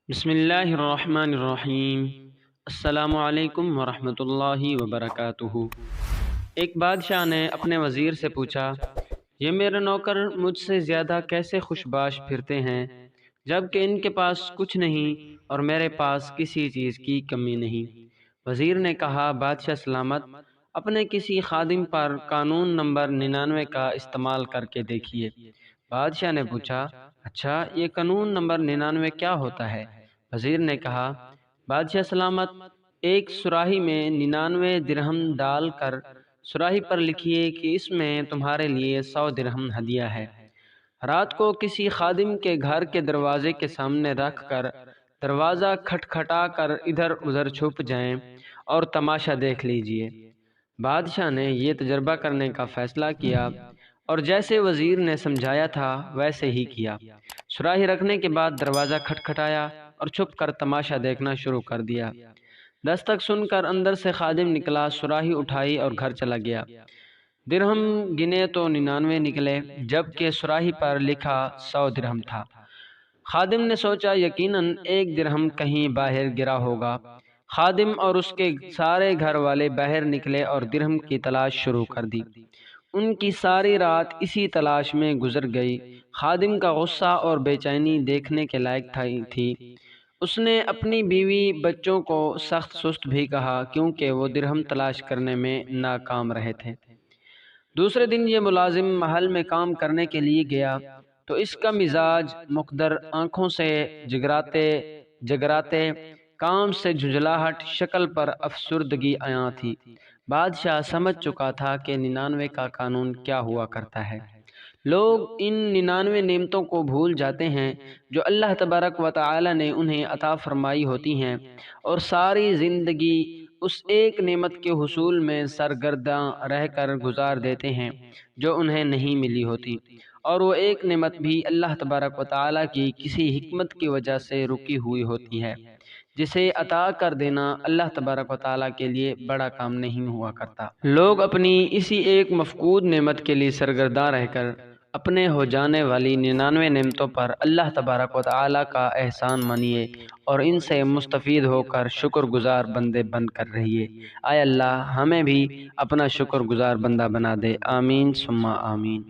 بسم اللہ الرحمن الرحیم۔ السلام علیکم ورحمۃ اللہ وبرکاتہ۔ ایک بادشاہ نے اپنے وزیر سے پوچھا، یہ میرے نوکر مجھ سے زیادہ کیسے خوش باش پھرتے ہیں جبکہ ان کے پاس کچھ نہیں اور میرے پاس کسی چیز کی کمی نہیں؟ وزیر نے کہا، بادشاہ سلامت، اپنے کسی خادم پر قانون نمبر 99 کا استعمال کر کے دیکھیے۔ بادشاہ نے پوچھا، اچھا یہ قانون نمبر 99 کیا ہوتا ہے؟ وزیر نے کہا، بادشاہ سلامت، ایک سراہی میں 99 درہم ڈال کر سراہی پر لکھیے کہ اس میں تمہارے لیے 100 درہم ہدیہ ہے۔ رات کو کسی خادم کے گھر کے دروازے کے سامنے رکھ کر دروازہ کھٹکھٹا کر ادھر ادھر چھپ جائیں اور تماشا دیکھ لیجئے۔ بادشاہ نے یہ تجربہ کرنے کا فیصلہ کیا اور جیسے وزیر نے سمجھایا تھا ویسے ہی کیا۔ سراہی رکھنے کے بعد دروازہ کھٹکھٹایا اور چھپ کر تماشا دیکھنا شروع کر دیا۔ دستک سن کر اندر سے خادم نکلا، سراہی اٹھائی اور گھر چلا گیا۔ درہم گنے تو 99 نکلے جبکہ سراہی پر لکھا 100 درہم تھا۔ خادم نے سوچا یقیناً ایک درہم کہیں باہر گرا ہوگا۔ خادم اور اس کے سارے گھر والے باہر نکلے اور درہم کی تلاش شروع کر دی۔ ان کی ساری رات اسی تلاش میں گزر گئی۔ خادم کا غصہ اور بے چینی دیکھنے کے لائق تھی۔ اس نے اپنی بیوی بچوں کو سخت سست بھی کہا کیونکہ وہ درہم تلاش کرنے میں ناکام رہے تھے۔ دوسرے دن یہ ملازم محل میں کام کرنے کے لیے گیا تو اس کا مزاج مقدر، آنکھوں سے جگراتے جگراتے، کام سے جھنجھلاہٹ، شکل پر افسردگی عیاں تھی۔ بادشاہ سمجھ چکا تھا کہ 99 کا قانون کیا ہوا کرتا ہے۔ لوگ ان 99 نعمتوں کو بھول جاتے ہیں جو اللہ تبارک و تعالی نے انہیں عطا فرمائی ہوتی ہیں اور ساری زندگی اس ایک نعمت کے حصول میں سرگرداں رہ کر گزار دیتے ہیں جو انہیں نہیں ملی ہوتی، اور وہ ایک نعمت بھی اللہ تبارک و تعالی کی کسی حکمت کی وجہ سے رکی ہوئی ہوتی ہے، جسے عطا کر دینا اللہ تبارک و تعالیٰ کے لیے بڑا کام نہیں ہوا کرتا۔ لوگ اپنی اسی ایک مفقود نعمت کے لیے سرگرداں رہ کر اپنے ہو جانے والی 99 نعمتوں پر اللہ تبارک و تعالیٰ کا احسان مانیے اور ان سے مستفید ہو کر شکر گزار بندے بن کر رہیے۔ اے اللہ، ہمیں بھی اپنا شکر گزار بندہ بنا دے۔ آمین ثم آمین۔